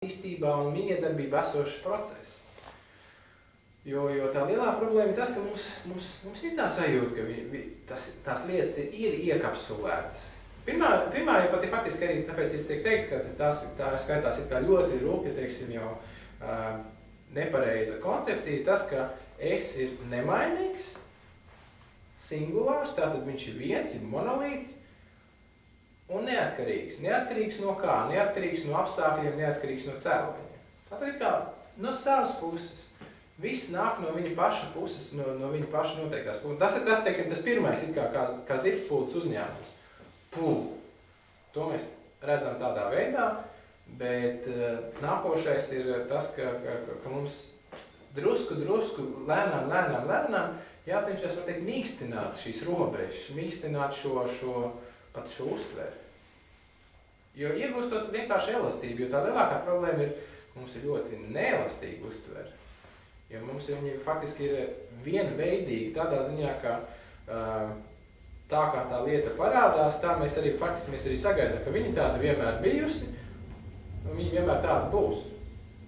īstībā un miedarbībā esošs process. Jo tā lielā problēma ir tas, ka mums ir tā sajūta, ka tās lietas ir iekapsulētas. Pirmā jau pat ir faktiski arī tāpēc tiek teikts, ka tā skaitās ir kā ļoti rūpja, teiksim, jau nepareiza koncepcija, tas, ka es ir nemainīgs, singulārs, tātad viņš ir viens, ir monolīts un neatkarīgs. Neatkarīgs no kā? Neatkarīgs no apstākļiem, neatkarīgs no cēloņiem. Tātad ir kā no savas puses. Viss nāk no viņa paša puses, no viņa paša noteiktās puses. Tas ir tas, teiksim, tas pirmais ir kā zivspulces uzņēmums. To mēs redzam tādā veidā, bet nākošais ir tas, ka mums drusku, lēnām jācenšas, var teikt, mīkstināt šīs robežas, mīkstināt šo uztveri. Jo iegūstot vienkārši elastību, jo tā lielākā problēma ir, ka mums ir ļoti neelastīga uztveri. Jo mums viņi faktiski ir vienveidīgi tādā ziņā, ka tā kā tā lieta parādās, tā mēs arī sagaidām, ka viņa tāda vienmēr bijusi, un viņa vienmēr tāda būs.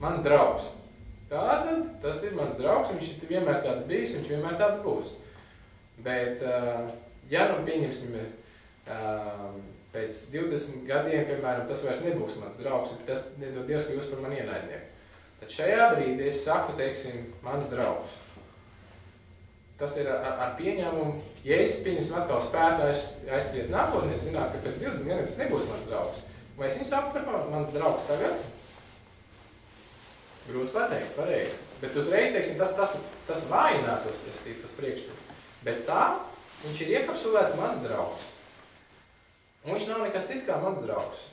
Mans draugs. Tātad, tas ir mans draugs, viņš ir vienmēr tāds bijis, viņš vienmēr tāds būs. Bet, ja pieņemsim, pēc 20 gadiem, piemēram, tas vairs nebūs mans draugs, tas nedod Dievs, ka jūs par mani ienaidnieku. Tad šajā brīdī es saku, teiksim, mans draugs. Tas ir ar pieņēmumu, ja es pieņemsim atkal spētu aizskriet nākotnē, es zinātu, ka pēc 20 gadiem tas nebūs mans draugs. Vai es viņu saku par mans draugs tagad? Grūti pateikt, pareizi. Bet uzreiz, teiksim, tas vājinātos, tas priekšstats. Bet tā, viņš ir iekapsulēts mans draugs. Un viņš nav nekas cits kā mans draugs.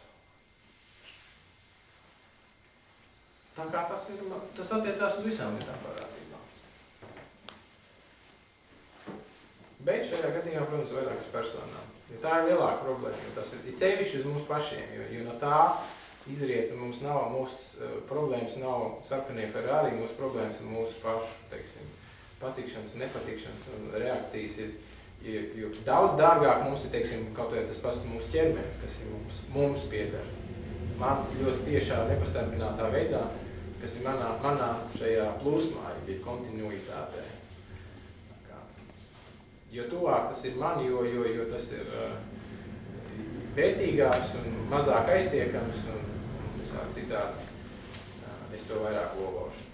Tā kā tas attiecās uz visām lietām parādībā. Bet šajā gadījumā, protams, vairāk uz personām. Jo tā ir lielāka problēma, jo tas ir sevišķi uz mums pašiem, jo no tā izriet, mūsu problēmas nav sarkanie Ferrari, mūsu problēmas ir mūsu pašu, teiksim, patikšanas, nepatikšanas un reakcijas jo daudz dārgāk mums ir, teiksim, kaut vai tas pats mūsu ķermenis, kas ir mums pieder. Mans ļoti tiešā nepastarpinātā veidā, kas ir manā šajā plūsmā, ja kontinuitātē. Jo tuvāk tas ir man, jo tas ir vērtīgāks un mazāk aiztiekams un visā citādi es to vairāk lološu.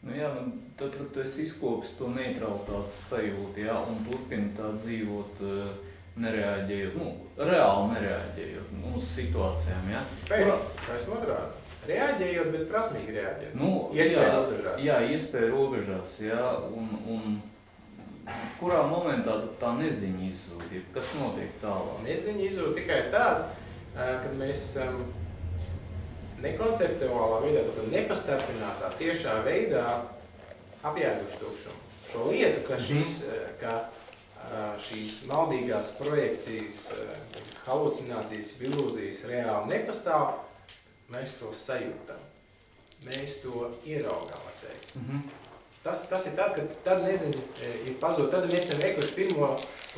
Nu jā, tad tu esi izkopis to neutralitātes sajūtu, jā, un turpini tā dzīvot, nereaģējot, reāli nereaģējot uz situācijām, jā? Esmu otrādi. Reaģējot, bet prasmīgi reaģējot. Iespēja robežās. Jā, iespēja robežās, jā, un kurā momentā tā neziņa izzūd? Kas notiek tālāk? Neziņa izzūd tikai tāda, kad mēs nekonceptuālā veidā, tad nepastarpinātā, tiešā veidā apjēguši tukšumu. Šo lietu, ka šīs maldīgās projekcijas, halucinācijas, ilūzijas reāli nepastāv, mēs to sajūtam. Mēs to ieraugām, var teikt. Tas ir tad, kad tad nezinu, ir pazūd, tad mēs esam veikuši pirmo,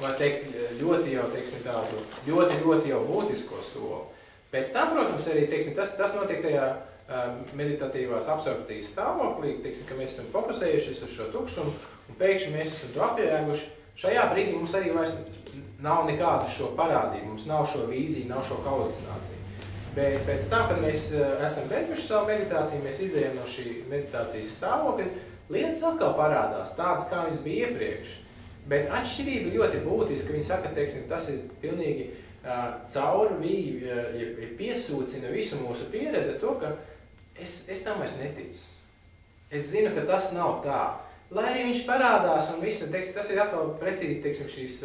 var teikt, ļoti jau, teiksim, tādu, ļoti jau būtisko soli. Pēc tam, protams, arī, teiksim, tas notiek tajā meditatīvās absorpcijas stāvoklī, teiksim, ka mēs esam fokusējušies uz šo tukšumu, un pēkšņi mēs esam to apjēguši. Šajā brīdī mums arī vairs nav nekādu šo parādību, mums nav šo vīziju, nav šo halucināciju. Bet pēc tam, kad mēs esam beiguši savu meditāciju, mēs izējam no šī meditācijas stāvokļa, lietas atkal parādās tādas, kā viņas bija iepriekš. Bet atšķirība ļoti būtiska, viņi saka, teiksim, tas ir pilnīgi caurvīja, piesūcina visu mūsu pieredzi to, ka es tam vairs neticu. Es zinu, ka tas nav tā. Lai arī viņš parādās un viss, teiksim, tas ir atkal precīzi, teiksim, šīs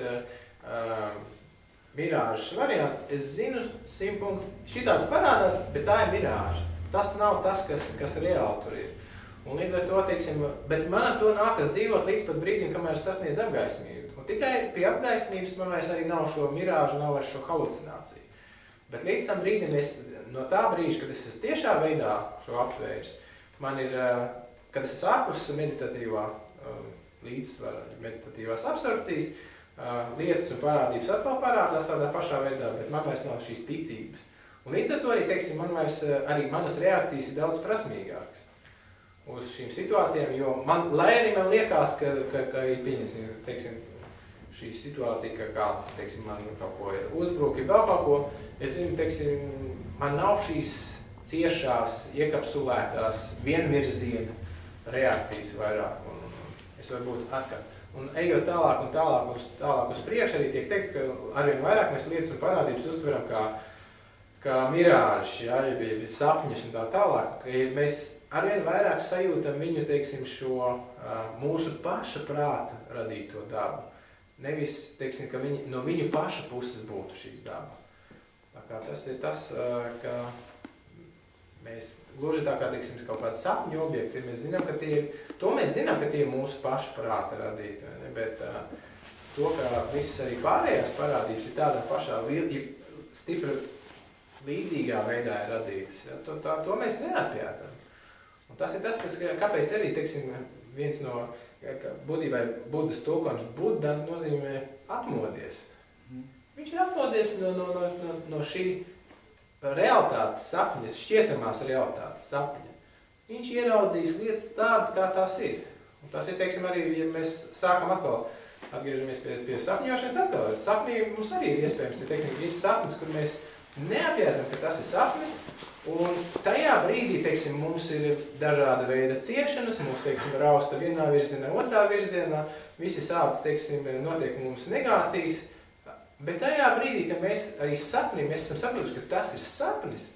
mirāžas variants, es zinu 100 punktu, šitāds parādās, bet tā ir mirāža. Tas nav tas, kas reāli tur ir. Un līdz ar to, teiksim, bet man ar to nākas dzīvot līdz pat brīdim, kamēr es sasniedzu apgaismību. Un tikai pie apgaismības man vairs arī nav šo mirāžu, nav vairs šo halucināciju. Bet līdz tam brīdim no tā brīža, kad es esmu tiešā veidā šo aptvērs, man ir, kad es esmu ārpus meditatīvā līdzsvara, meditatīvās absorpcijas, lietas un parādības atkal parādās tādā pašā veidā, bet man vairs nav šīs ticības. Un līdz ar to arī, teiksim, arī manas reakcijas ir daudz prasmīgākas uz šīm situācijām, jo lai arī man liekas, ka pieņemsim, teiksim, šī situācija, ka kāds, teiksim, man kaut ko ir uzbruki, vēl kaut ko, es zinu, teiksim, man nav šīs ciešās, iekapsulētās, vienvirziena reakcijas vairāk, un es varu būt atkal. Un ejot tālāk uz priekšu, arī tiek teikts, ka arvien vairāk mēs lietas un parādības uztveram kā mirāži, ja bija sapņus un tā tālāk, ka mēs arvien vairāk sajūtam viņu, teiksim, šo mūsu paša prāta radīto dabu. Nevis, teiksim, ka no viņu paša puses būtu šīs daba. Tā kā tas ir tas, ka mēs gluži tā kā, teiksim, kaut kādi sapņu objekti, mēs zinām, ka tie ir mūsu paša prāta radīti, ne? Bet to, ka visas arī pārējās parādības ir tādā pašā stipri līdzīgā veidā ir radītas, ja? To mēs neatjācam. Un tas ir tas, kāpēc arī, teiksim, viens no būtībā Budas tulkojums, Buddha nozīmē atmodies. Viņš ir atmodies no šī realitātes sapņa, šķietamās realitātes sapņa. Viņš ieraudzīs lietas tādas, kā tās ir. Un tas ir, teiksim, arī, ja mēs sākam atkal, atgriežamies pie sapņošanas atkal. Sapnī mums arī ir iespējams, teiksim, ir sapnis, kur mēs neapjēdzam, ka tas ir sapnis, un tajā brīdī, teiksim, mums ir dažāda veida ciešanas, mums, teiksim, rausta vienā virzienā, otrā virzienā, visi sāc, teiksim, notiek mums negācijas, bet tajā brīdī, kad mēs arī sapnī, mēs esam sapratuši, ka tas ir sapnis,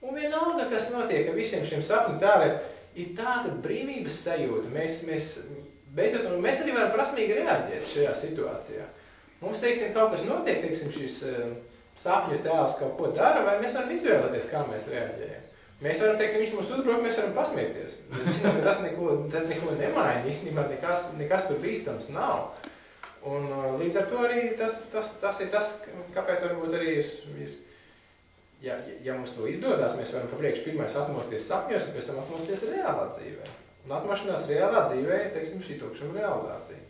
un vienalga, kas notiek ar visiem šiem sapņu tēliem, ir tāda brīvības sajūta. Mēs beidzot, un mēs arī varam prasmīgi reaģēt šajā situācijā. Mums, teiksim, kaut kas notiek, teiksim, šis sapņu tēls kaut ko dara, vai mēs varam izvēlēties, kā mēs reaģējam. Mēs varam, teiksim, viņš mums uzbruk, mēs varam pasmieties. Mēs zinām, ka tas neko nemaina, īstenībā nekas tur bīstams nav. Un līdz ar to arī tas ir tas, kāpēc varbūt arī ir ja mums to izdodas, mēs varam papriekš pirmais atmosties sapņos, un pēc tam atmosties reālā dzīvē. Un atmošanās reālā dzīvē ir, teiksim, šī tukšuma realizācija.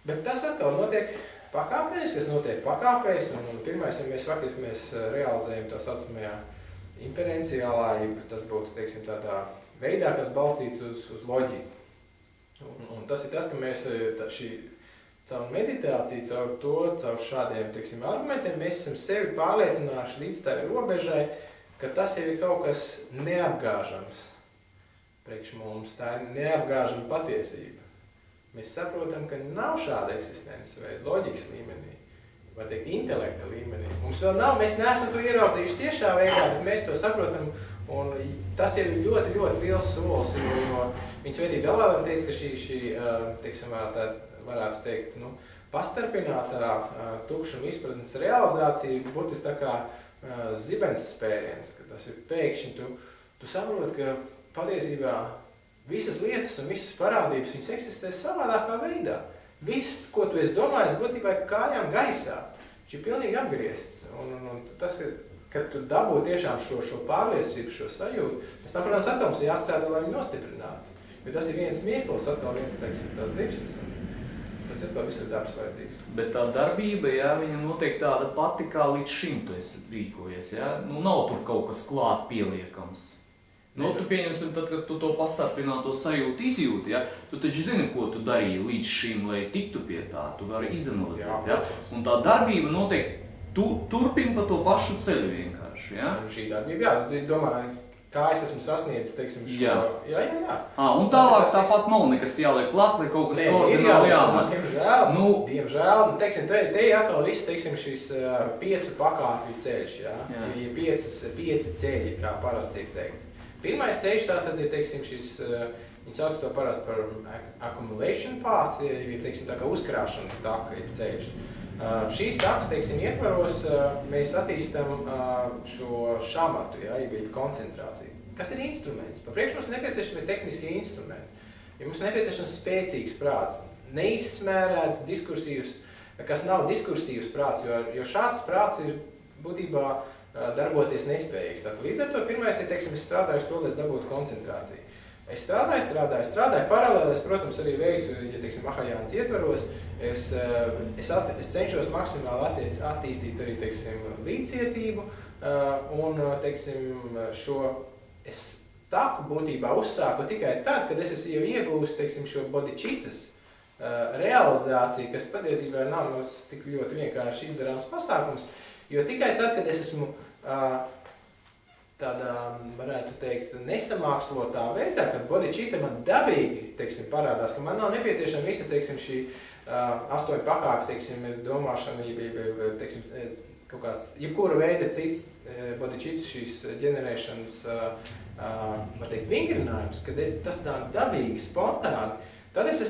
Bet tas atkal notiek pakāpēs, kas notiek pakāpēs, un pirmais, ja mēs faktiski realizējam tā saucamajā inferenciālā, ja tas būtu, teiksim, tādā veidā, kas balstīts uz loģiku. Un tas ir tas, ka mēs caur meditāciju, caur šādiem, teiksim, argumentiem, mēs esam sevi pārliecinājuši līdz tai robežai, ka tas jau ir kaut kas neapgāžams priekš mums, tā ir neapgāžama patiesība. Mēs saprotam, ka nav šāda eksistences veida loģikas līmenī, var teikt, intelekta līmenī. Mums vēl nav, mēs neesam to ieraudzījuši tiešā veidā, bet mēs to saprotam, un tas ir ļoti, ļoti liels solis, jo viņa svētī Dalālēm teica, ka šī teiksim, varētu teikt, pastarpinātā tukšuma izpratnes realizācija burtiski tā kā zibens spēriens, ka tas ir pēkšņi, tu saproti, ka patiesībā visas lietas un visas parādības, viņas eksistē savādākā veidā. Viss, ko tu esi domājis, būtībā kājām gaisā. Viņš ir pilnīgi apgriezts. Un tas ir, kad tu dabū tiešām šo pārliecību, šo sajūtu, pēc tam, protams, atoms ir jāstrādā, lai viņu nostiprinātu. Jo tas ir viens mirklis, atkal viens, teiksim, tās zibsnes. Pēc atkal visu ir darbs vajadzīgs. Bet tā darbība, jā, viņa notiek tāda pati, kā līdz šim tu esi rīkojies, jā? Nav tur kaut kas klāt pieliekams. Tu pieņemsim, tad, kad tu to pastarpināto sajūtu izjūti, ja? Tu taču zini, ko tu darīji līdz šim, lai tiktu pie tā, tu vari izanalizēt, ja? Un tā darbība notiek, turpina pa to pašu ceļu vienkārši, ja? Un šī darbība, jā, domāju, kā es esmu sasniedzis, teiksim, šo... Jā. Un tālāk tāpat nav nekas jāliek klāt, lai kaut kas ordināli jāmat. Diemžēl, teiksim, te ir atkal viss, teiksim, šis 5 pakāpju ceļš, jā? Ir 5 ceļi, kā parasti tiek teikts. Pirmais ceļš tātad ir, teiksim, šis, viņi sauc to parasti par accumulation path, ir, teiksim, tā kā uzkrāšanas taka ir ceļš. Šīs takas, teiksim, ietvaros mēs attīstam šo šamatu, ja, ir koncentrāciju. Kas ir instruments? Papriekš mums ir nepieciešami tehniskie instrumenti. Ja mums ir nepieciešams spēcīgs prāts, neizsmērēts diskursīvs, kas nav diskursīvs prāts, jo šāds prāts ir būtībā darboties nespējīgs. Tātad līdz ar to pirmais ir, teiksim, es strādāju to, lai es dabūtu koncentrāciju. Es strādāju, paralēli, es, protams, arī veicu, ja, teiksim, Mahajānas ietvaros, es cenšos maksimāli attīstīt arī, teiksim, līdzcietību, un, teiksim, es taku būtībā uzsāku tikai tad, kad es esmu jau iegūst, teiksim, šo bodhicitas realizāciju, kas patiesībā nav tik ļoti vienkārši izdarāms pasākums, jo tikai tad, kad es esmu tādā, varētu teikt, nesamākslotā veidā, kad bodhicitta man dabīgi, teiksim, parādās, ka man nav nepieciešama visa, teiksim, šī 8 pakāpju, teiksim, domāšana, teiksim, kaut kāds, jebkura veida cits bodhicitas šīs ģenerēšanas, var teikt, vingrinājums, kad tas nāk dabīgi, spontāni, tad es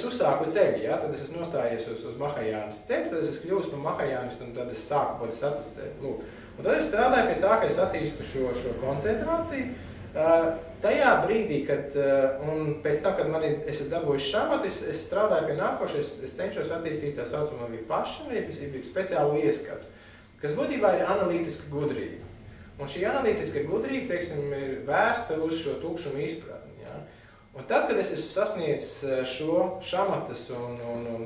uzsāku ceļu, ja? Tad es esmu nostājies uz Mahajānas ceļu, tad es esmu kļūst par Mahajānistu un tad es sāku bodhisattvas ceļu. Lūk. Un tad es strādāju pie tā, ka es attīstu šo koncentrāciju. Tajā brīdī, kad, un pēc tam, kad es esmu dabūjis šamatu, es strādāju pie nākošais, es cenšos attīstīt tā saucamo vipašanu, jeb speciālu ieskatu, kas būtībā ir analītiska gudrība. Un šī analītiska gudrība, teiksim, ir vērsta uz šo tukšumu izpratni. Ja? Un tad, kad es esmu sasniedzis šo šamatas un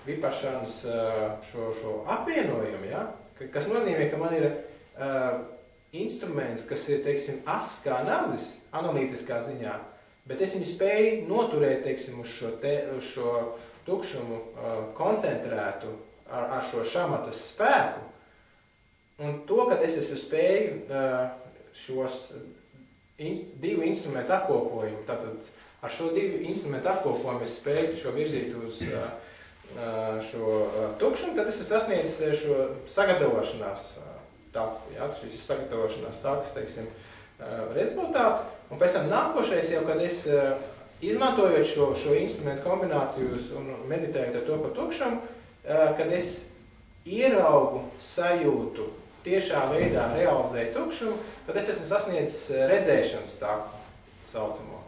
vipašanas šo apvienojumu, ja? Kas nozīmē, ka man ir instruments, kas ir, teiksim, ass kā nazis, analītiskā ziņā, bet es viņu spēju noturēt, teiksim, uz šo tukšumu koncentrētu ar šo šamatas spēku. Un to, kad es esmu spēju šos divu instrumentu apkopojumu, tātad ar šo divu instrumentu apkopojumu es spēju šo virzīt uz šo tukšumu, tad es sasniedzu šo sagatavošanās taku. Ja? Šis ir sagatavošanās takas, teiksim, rezultāts. Un pēc tam nākošais jau, kad es izmantojot šo instrumentu kombināciju un meditējot ar to par tukšumu, kad es ieraugu, sajūtu, tiešā veidā realizēju tukšumu, tad es esmu sasniedzis redzēšanas taku saucamo.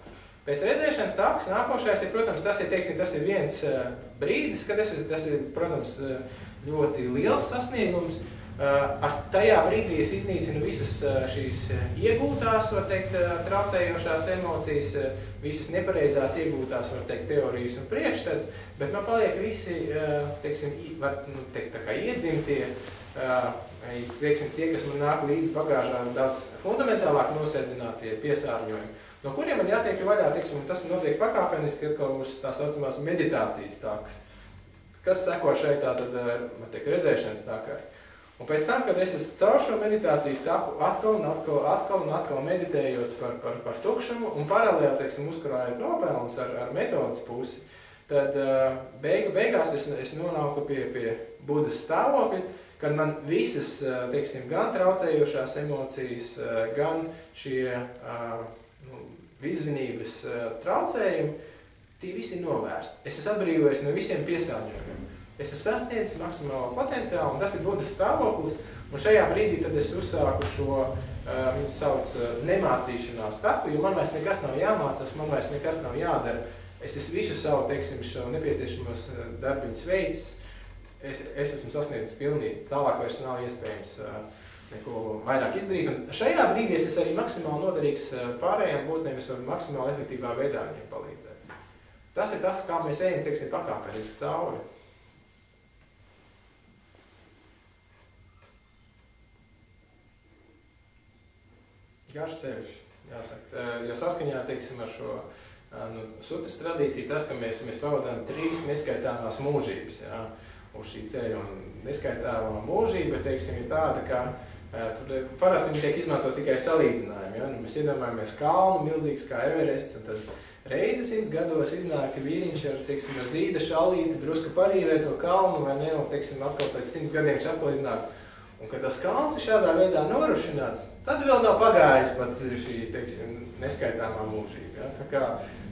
Pēc redzēšanas takas nākošais ir, protams, tas ir viens brīdis, kad tas ir, protams, ļoti liels sasniegums. Ar tajā brīdī es iznīcinu visas šīs iegūtās, var teikt, traucējošās emocijas, visas nepareizās iegūtās, var teikt, teorijas un priekšstats, bet man paliek visi, teiksim, var teikt, tā kā iedzimtie, teiksim, tie, kas man nāk līdz bagāžā daudz fundamentālāk nosēdinātie piesārņojumi, no kuriem man jātiek vaļā, teiksim, tas notiek pakāpeniski atkal uz tā saucamās meditācijas takas, kas seko šeit tātad, var teikt, redzēšanas takai. Un pēc tam, kad es esmu caur šo meditācijas taku atkal meditējot par tukšumu un paralēli, teiksim, uzkrājot nopelnus ar metodas pusi, tad beigās es nonāku pie Budas stāvokļa, kad man visas, teiksim, gan traucējošās emocijas, gan šie viszinības traucējumi, tie visi ir novērsti. Es esmu atbrīvojies no visiem piesārņojumiem. Es esmu sasniedzis maksimālo potenciālu, un tas ir Budas stāvoklis, un šajā brīdī tad es uzsāku šo, viņu sauc, nemācīšanās taku, jo man vairs nekas nav jāmācās, man vairs nekas nav jādara. Es esmu visu savu, teiksim, šo nepieciešamos darbiņus veicis, es esmu sasniedzis pilnīgi, tālāk vairs nav iespējams neko vairāk izdarīt, un šajā brīdī es esmu arī maksimāli noderīgs pārējām būtnēm, es varu maksimāli efektīvā veidā viņiem palīdzēt. Tas ir tas, kā mēs ejam, teiksim, pakāpeniski cauri. Garš ceļš, jāsaka, jo saskaņā, teiksim, ar šo sutas tradīciju, tas, ka mēs pavadām 3 neskaitāmās mūžības, jā, uz šī ceļa, un neskaitāmā mūžība, teiksim, ir tāda, ka tur parasti viņi tiek izmantot tikai salīdzinājumi, jā, mēs iedomājamies kalnu milzīgs kā Everests, un tad reizi 100 gados iznāk, ka vīriņš ar, teiksim, ar zīda šallīti drusku parīvē to kalnu, vai ne, un, teiksim, atkal pēc 100 gadiem viņš atkal iznāk. Un, kad tas kalns ir šādā veidā norušināts, tad vēl nav pagājis pat šī, teiksim, neskaitāmā mūžība. Ja? Tā kā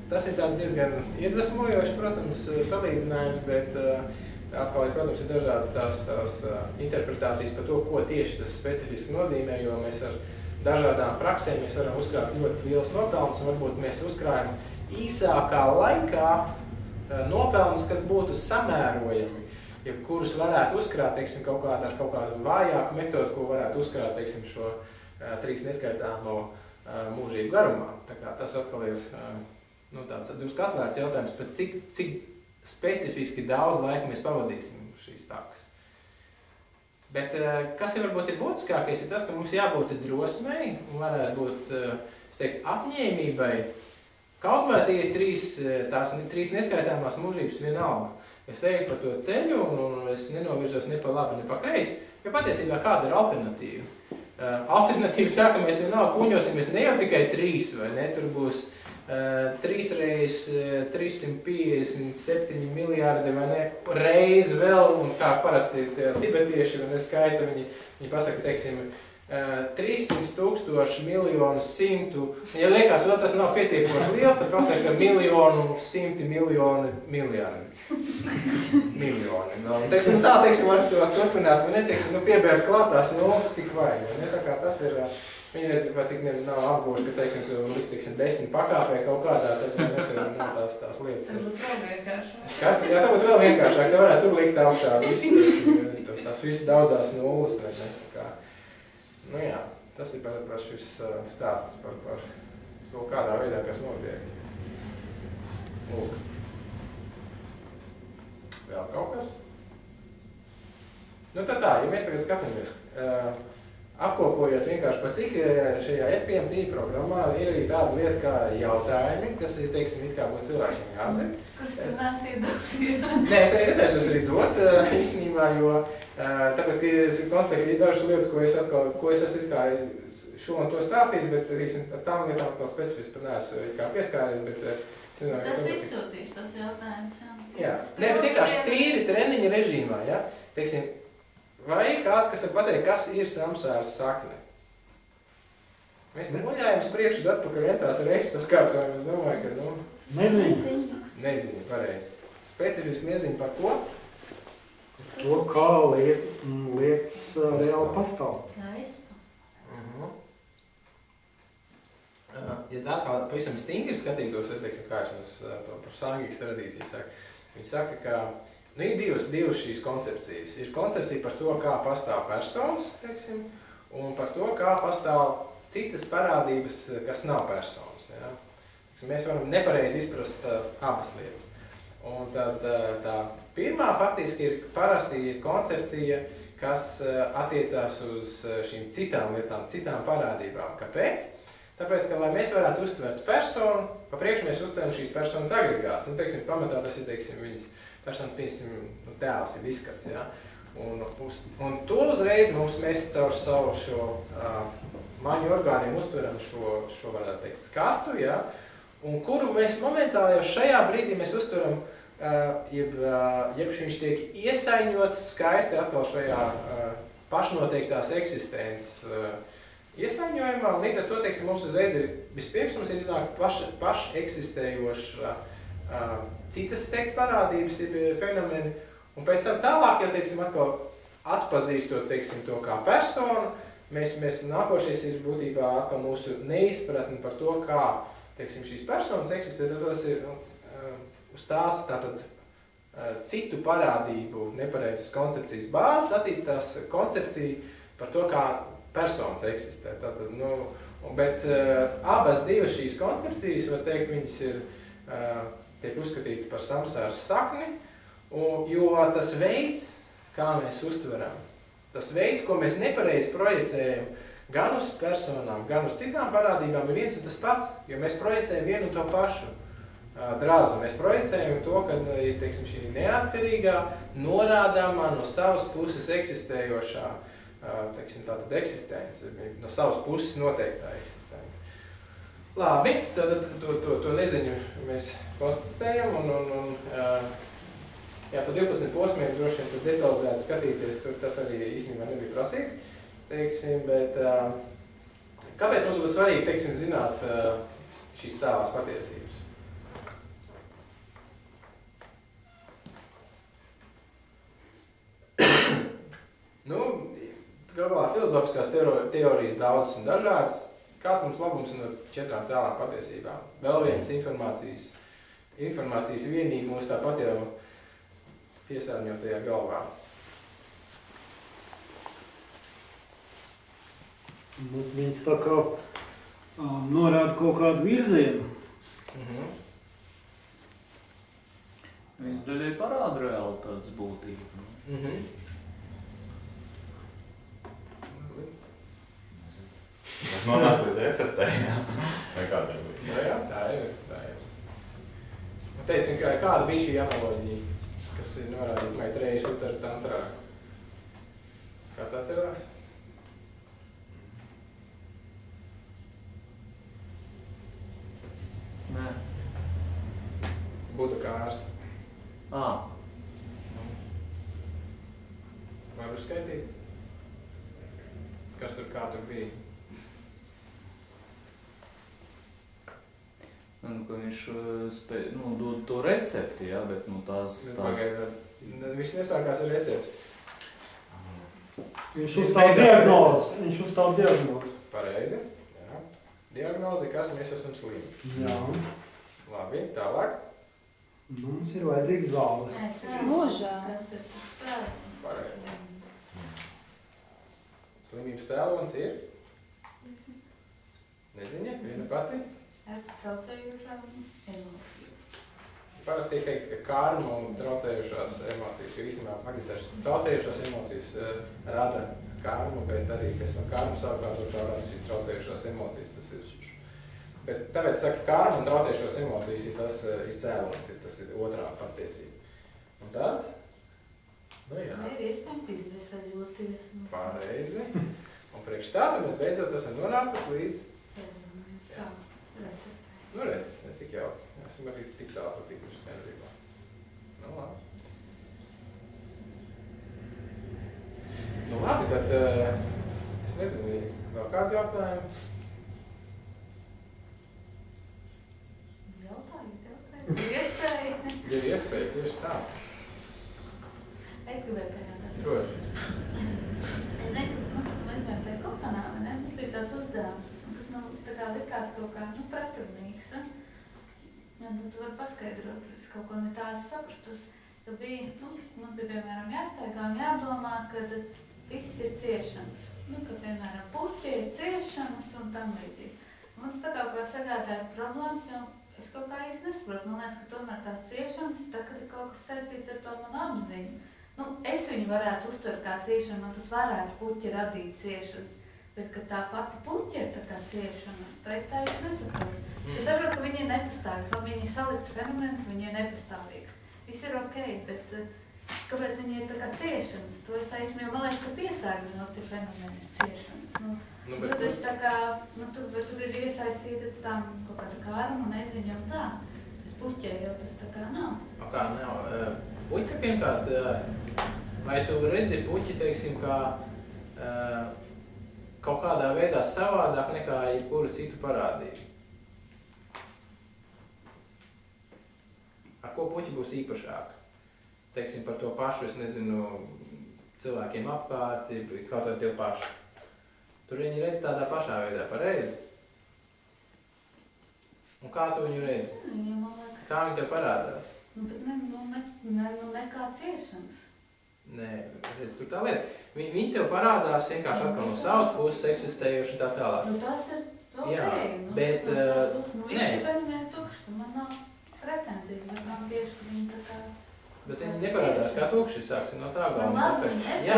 tas ir tāds diezgan iedvesmojošs, protams, salīdzinājums, bet atkal, protams, ir dažādas tās interpretācijas par to, ko tieši tas specifiski nozīmē, jo mēs ar dažādām praksēm mēs varam uzkrāt ļoti liels nopelnus, un varbūt mēs uzkrājam īsākā laikā nopelnus, kas būtu samērojami. Ja kurus varētu uzkrāt, teiksim, ar kaut kādu vājāku metodu, ko varētu uzkrāt, teiksim, šo 3 neskaitāmo mūžību garumā. Tā kā tas atkal ir tāds drusku atvērts jautājums par cik specifiski daudz laika mēs pavadīsim šīs takas. Bet kas varbūt ir būtiskākais, ir tas, ka mums jābūt drosmei un varētu būt, es teiktu, apņēmībai. Kaut vai tie tās trīs neskaitāmās mūžības vienalga. Es eju pa to ceļu un es nenovirzos ne pa labi, ne pa kreisi, jo patiesībā kāda ir alternatīva? Alternatīva tā, ka mēs vienalga kuņosimies ne jau tikai 3, vai ne, tur būs 3 reizes 357 miljārdi, vai ne, reiz vēl, un kā parasti tibetieši, vai ne, skaita, viņi pasaka, teiksim, 300 miljonu 100, ja liekas, vēl tas nav pietiekoši liels, tad pasaka miljonu 100 miljoni miljardi. Miljoni. Un, teiksim, tā, teiksim, var to turpināt, vai ne, teiksim, piebērt klātās nulles, cik vajag, vai ne, tā kā tas ir, viņi redz, cik nav apgūši, ka, teiksim, tu likt, teiksim, 10 pakāpē kaut kādā, tad, vai ne, tur tās lietas. Tas būtu vēl vienkāršāk. Kas? Jā, tā būtu vēl vienkāršāk, tu varētu tur likt augšā visu, tās visas daudzās nulles, vai ne, tā kā. Nu jā, tas ir par šis stāsts par to, kādā veidā, kas notiek. Lūk. Vēl kaut kas? Nu tā, ja mēs tagad skatāmies, apkopojot vienkārši par cik šajā FPMT programmā ir arī tāda lieta kā jautājumi, kas ir, teiksim, it kā būtu cilvēkiem jāzina. Kurš tu nāc iedos? Nē, es arī nedēļos arī dot īstenībā, jo tāpēc, ka es konstatēju, ka ir dažas lietas, ko es esmu kā šo un to stāstījis, bet, teiksim, tām lietām atkal specifiski par neesmu kā pieskāries, bet... Tas izsūtīšu tos jautājumus, jā. Jā, ne, bet vienkārši tīri treniņa režīmā, ja? Teiksim, vai kāds, kas var pateikt, kas ir samsāras sakne? Mēs nemuļājam priekš uz atpakaļ tās reizes atkārtojam, es domāju, ka, nu... Nezinu. Nezinu, pareizi. Specifiski nezinu par ko? To, kā lietas reāli pastāv. Ja tā pavisam stingri skatītos, teiksim, kā es par sāngīgas tradīciju saku, viņi saka, ka ir divas šīs koncepcijas. Ir koncepcija par to, kā pastāv personas, teiksim, un par to, kā pastāv citas parādības, kas nav personas. Ja? Mēs varam nepareizi izprast abas lietas. Un tad tā pirmā faktiski ir parasti koncepcija, kas attiecās uz šīm citām lietām, citām parādībām. Kāpēc? Tāpēc, ka, lai mēs varētu uztvert personu, pa priekšu mēs uztveram šīs personas agregāts. Nu, teiksim, pamatā tas ir, teiksim, viņas personas, piemēram, tēls ir izskats, ja? Un to uzreiz mēs caur savu šo maņu orgāniem uztveram šo varētu teikt, skatu, ja? Un kuru mēs momentāli jau šajā brīdī mēs uztveram, jeb viņš tiek iesaiņots skaisti atkal šajā pašnoteiktās eksistences iesaiņojumā, un līdz ar to, teiksim, mums uzreiz ir, vispirms mums ir iznāk pašeksistējoša citas, teikt, parādības fenomeni, un pēc tam tālāk, ja, teiksim, atkal atpazīstot, teiksim, to kā personu, mēs nākošais ir būtībā atkal mūsu neizpratni par to, kā, teiksim, šīs personas eksistē, tad tas ir uz tās tātad citu parādību nepareizas koncepcijas bāzes attīstās koncepcija par to, kā personas eksistē. Tātad, nu, bet abas divas šīs koncepcijas, var teikt, viņas ir, tiek uzskatītas par samsāras sakni, jo tas veids, kā mēs uztveram, tas veids, ko mēs nepareizi projicējam gan uz personām, gan uz citām parādībām, ir viens un tas pats, jo mēs projicējam vienu un to pašu drazu. Mēs projicējam to, ka ir, teiksim, šī neatkarīgā, norādāmā no savas puses eksistējošā teiksim, tātad eksistence, no savas puses noteiktā eksistence. Labi, tad to neziņu mēs konstatējam, un jā, pa 12 posmiem droši vien tur detalizēti skatīties, tur tas arī īstenībā nebija prasīts, teiksim, bet kāpēc mums būtu svarīgi, teiksim, zināt šīs cēlās patiesības? Nu, galvā filozofiskās teorijas daudzas un dažādas. Kāds mums labums no 4 cēlām patiesībām? Vēl viens informācijas vienība mūs tāpat jau piesārņotajā galvā. Viņas tā kā norāda kaut kādu virzienu. Viņas daļai parāda realitātes būtību. Tas nonāk līdz receptei, jā? Vai kādiem līdz? Jā, tā ir. Teicim, kāda bija šī analoģija, kas ir norādīta Maitrejas Uttara tantrā? Kāds atcerās? Nē. Buda kā ārsts. Varu skaitīt? Kas tur kā tur bija? Ka viņš spēj, dod to recepti, jā, bet, tās... Pagaidām, viss nesākās ar recepti. Viņš uzstāv diagnozi. Pareizi, jā. Diagnozi, kas mēs esam slimi. Jā. Labi, tālāk. Mums ir vajadzīgs zāles. Mūžā. Kas ir tas? Pareizi. Slimības cēlonis ir? Neziņa, viena pati? Ar traucējušām emocijām. Parasti tiek teikts, ka karma un traucējušās emocijas, jo īstenībā faktiski traucējušās emocijas rada karmu, bet arī pēc tam karmu savukārt rada šīs traucējušās emocijas. Tas ir bet tāpēc saka, karma un traucējušās emocijas ir tas ir cēlonis, tas ir otrā patiesība. Un tad? Nu jā. Ir iespējams izvesaļoties. Pareizi. Un priekš tā, tad mēs beidzot esam nonākuši līdz... Nu redz, cik jauki. Esam arī tik tālu patikuši skaidrībā. Nu labi. Nu labi, tad es nezinu, vēl kādu jautājumu? Ir iespēja, tieši tā. Es gribēju pajautāt. Droši. Es zinu, mēs bijām tajā kopanā, vai ne? Mums bija tāds uzdevums, kas tā kā likās kaut kā, pretrunīgs. Ja, tu vari paskaidrot, es kaut ko ne tās sapratus. Tad bija, mums bija, piemēram, jāstaigā un jādomā, ka viss ir ciešanas. Ka, piemēram, puķi ir ciešanas un tam līdzīgi. Mums tā kaut kā sagādāja problēmas, jo es kaut kā īsti nesaprotu. Man liekas, ka tomēr tās ciešanas, tā, kad ir kaut kas saistīts ar to manu apziņu. Es viņu varētu uztvert kā ciešanu, man tas varētu puķi radīt ciešanas. Bet, ka tā pati puķi ir tā kā ciešanas, tā īsti nesaprotu. Es saprotu, ka viņi ir nepastāvīgi, ka viņi ir salikts fenomens, viņi ir nepastāvīgi. Viss ir ok, bet kāpēc viņi ir tā kā ciešanas? To es tā īstenībā, man liekas, ka piesārņoti fenomeni ir ciešanas. Tad es tā kā, tur ir iesaistīta tam kaut kāda karma, neziņa un tā. Es puķē jau tas tā kā nav. Kā nav? Puķa pirmkārt, vai tu redzi puķi, teiksim, kā kaut kādā veidā savādāk nekā jebkuru citu parādību? Ar ko puķi būs īpašāk? Teiksim, par to pašu, es nezinu, cilvēkiem apkārt, kaut vai tev pašu. Tur viņi redz tādā pašā veidā, pareizi? Un kā tu viņu redzi? Kā viņi tev parādās? Bet nekā ciešanas. Nē, redz, tur tā lieta. Viņi tev parādās vienkārši atkal no savas puses eksistējuši tā tālāk. Tas ir ok. Jā, bet... Visi fenomeni tukšs, man nav pretenzijas, bet man tieši, ka viņi tā kā... Bet viņi neparādās kā tukši, sāksim no tā galvenā. Labi, Jā,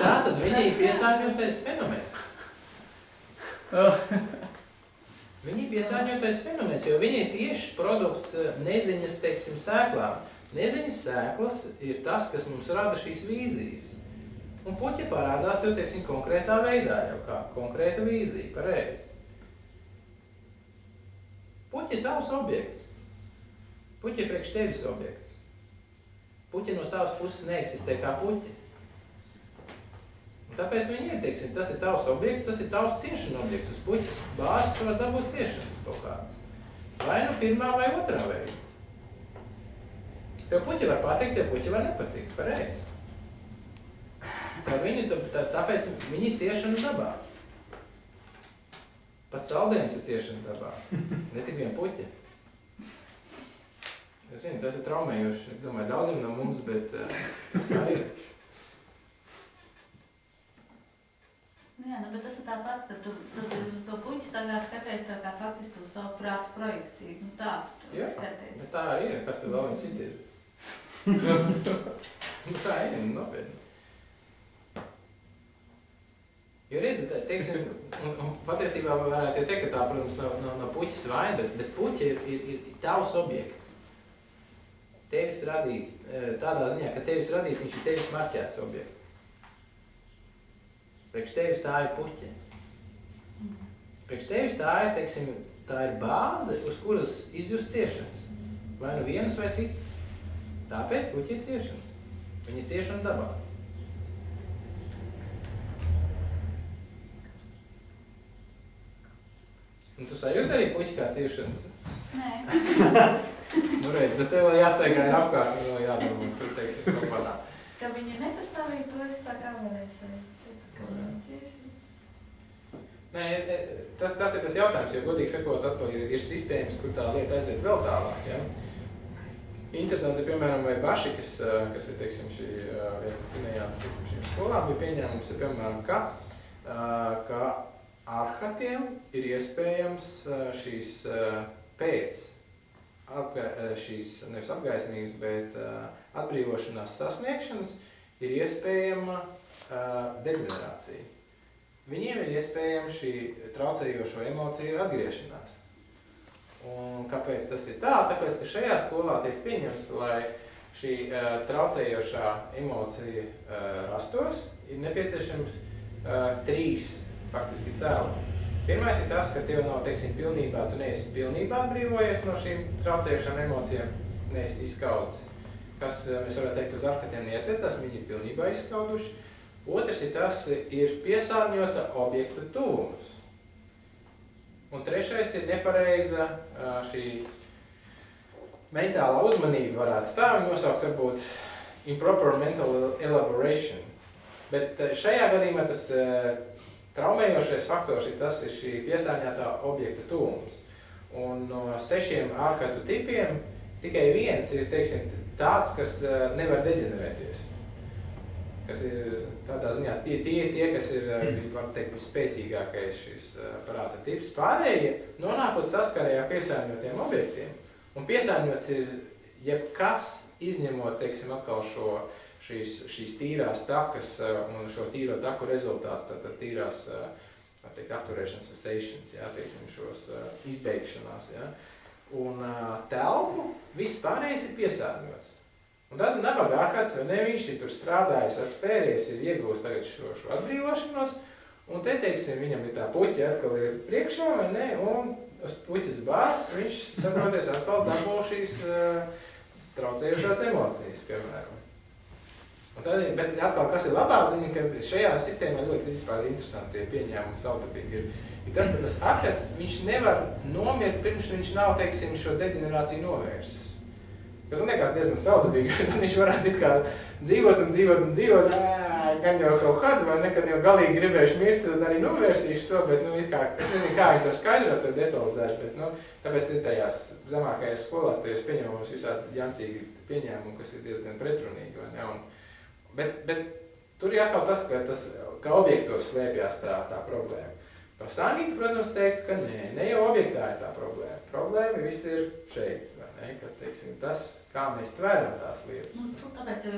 tā tad viņi ir piesārņotais fenomens. Viņi ir piesārņotais fenomens, jo viņi ir tieši produkts neziņas, teiksim, sēklām. Neziņas sēklas ir tas, kas mums rada šīs vīzijas. Un puķi parādās tev, teiksim, konkrētā veidā jau kā konkrēta vīzija, pareizi. Puķi ir tavs objekts. Puķi ir priekš tevis objekts. Puķi no savas puses neeksistē kā puķi. Un tāpēc viņi ir, teiksim, tas ir tavs objekts, tas ir tavs ciešana objekts. Uz puķis bāzes tu var dabūt ciešanas kaut kādas. Vai nu pirmā vai otrā veidā. Tev puķi var patikt, tev puķi var nepatikt, pareizi. Tāpēc viņi ir ciešana dabā. Pats saldējums ir ciešana dabā. Ne tik vien puķi. Es zinu, tas ir traumējoši. Es domāju, daudziem no mums, bet tas tā ir. Jā, nu, bet tas ir tāpat, ka tu uz to puķi tagad skaties tā kā faktiski tu savu prātu projekciju. Nu tā, tu skaties. Bet tā ir, kas tev vēl viens citi ir. Tā ir, nopietni. Jo redzi, teiksim, un patiesībā varētu teikt, ka tā, protams, nav puķis vaina, bet puķi ir tavs objekts. Tevis radīts, tādā ziņā, ka tevis radīts, viņš ir tevis marķēts objekts. Priekš tevis tā ir puķe. Priekš tevis tā ir, teiksim, tā ir bāze, uz kuras izjust ciešanas. Vai nu vienas vai citas. Tāpēc puķi ir ciešanas. Viņi ir ciešana dabā. Un tu sajūti arī puķi kā ciešanas? Nē. Nu redz, tad tev vēl jāsteigā ir apkārt, un vēl jādomā, kur teiksim, kaut kādā. Ka viņi nepastāvīgi, protams, tā kā varēs arī. Nē, tas ir tas jautājums, jo godīgi sakot, atkal ir sistēmas, kur tā lieta aiziet vēl tālāk. Ja? Interesants ir, piemēram, vai Baši, kas ir, teiksim, šī vienajāds, teiksim, šīm skolām, bija pieņēmums, ir, piemēram, ka ārhatiem ir iespējams šīs pēc šīs, nevis apgaismības, bet atbrīvošanās sasniegšanas ir iespējama degenerācija. Viņiem ir iespējama šī traucējošo emociju atgriešanās. Un kāpēc tas ir tā? Tāpēc, ka šajā skolā tiek pieņemts, lai šī traucējošā emocija rastos, ir nepieciešams 3 faktiski cēlumi. Pirmais ir tas, ka tev nav, teiksim, pilnībā, tu neesi pilnībā atbrīvojies no šīm traucējošām emocijām, neesi izskaudzis, kas, mēs varētu teikt, uz ārkatiem neatiecās, viņi ir pilnībā izskauduši. Otrs ir tas, ir piesārņota objekta tuvums. Un trešais ir nepareiza šī mentālā uzmanība, varētu tā viņu nosaukt, varbūt improper mental elaboration. Bet šajā gadījumā tas traumējošais faktors ir tas, ir šī piesārņotā objekta tuvums. Un no 6 ārkārtu tipiem tikai viens ir, teiksim, tāds, kas nevar deģenerēties. Kas ir tādā ziņā tie kas ir, var teikt, visspēcīgākais šis parāta tips. Pārējie nonākot saskarē ar piesārņotiem objektiem. Un piesārņots ir jebkas, izņemot, teiksim, atkal šīs tīrās takas un šo tīro taku rezultāts, tātad tīrās, var teikt, apturēšanas cessations, jā, teiksim, šos izbeigšanās, jā. Un telpu, viss pārējais ir piesārņots. Un tad nabaga ārkārts, vai ne, viņš ir tur strādājis, atspēries, ir iegūst tagad šo atbrīvošanos, un te, teiksim, viņam ir tā puķi atkal ir priekšā, vai ne, un uz puķis bāzes viņš, saproties, atkal dabū šīs traucējušās emocijas, piemēram. Un tad, bet atkal, kas ir labā ziņa, ka šajā sistēmā ļoti vispār interesanti pieņēmumi savdabīgi ir tas, ka tas ārkārts, viņš nevar nomirt, pirms viņš nav, teiksim, šo deģenerāciju novērsis. Bet man liekas diezgan savdabīgi, tad viņš varētu it kā dzīvot, gan jau kaut kādu, vai nekad jau galīgi gribējuši mirt, tad arī novērsīšu to, bet, nu, it kā, es nezinu, kā viņi to skaidrot, to detalizēt, bet, nu, tāpēc ir tajās zemākajās skolās, tajos pieņēmumos visādi jancīgi pieņēmumi, kas ir diezgan pretrunīgi, vai ne, bet tur ir atkal tas, ka objektos slēpjās tā problēma. Par Sangīku, protams, teikt, ka ne jau objektā ir tā problēma. Problēma viss ir šeit, vai ne, ka, teiksim, tas, kā mēs tvēram tās lietas. Nu, tu tāpēc jau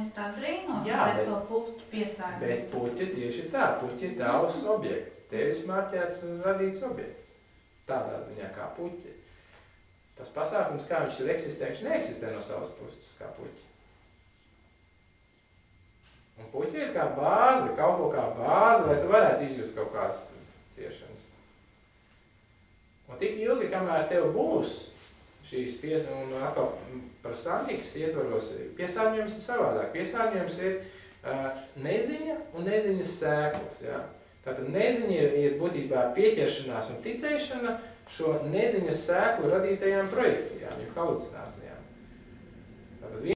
es tā brīnos, Jā, ka es to puķi piesārņoju. Bet puķi tieši tā, puķi ir tavs objekts, tevis marķēts un radīts objekts. Tādā ziņā kā puķi. Tas pasākums, kā viņš tur eksistē, viņš neeksistē no savas puses kā puķi. Un puķi ir kā bāze, kaut ko kā bāze, lai tu varētu izjust kaut kādas ciešanas. Un tik ilgi, kamēr tev būs šīs un atkal par Sangīkas ietvaros, piesārņojums ir savādāk. Piesārņojums ir neziņa un neziņas sēklas. Ja? Tātad neziņa ir būtībā pieķeršanās un ticēšana šo neziņas sēklu radītajām projekcijām, jeb halucinācijām. Tātad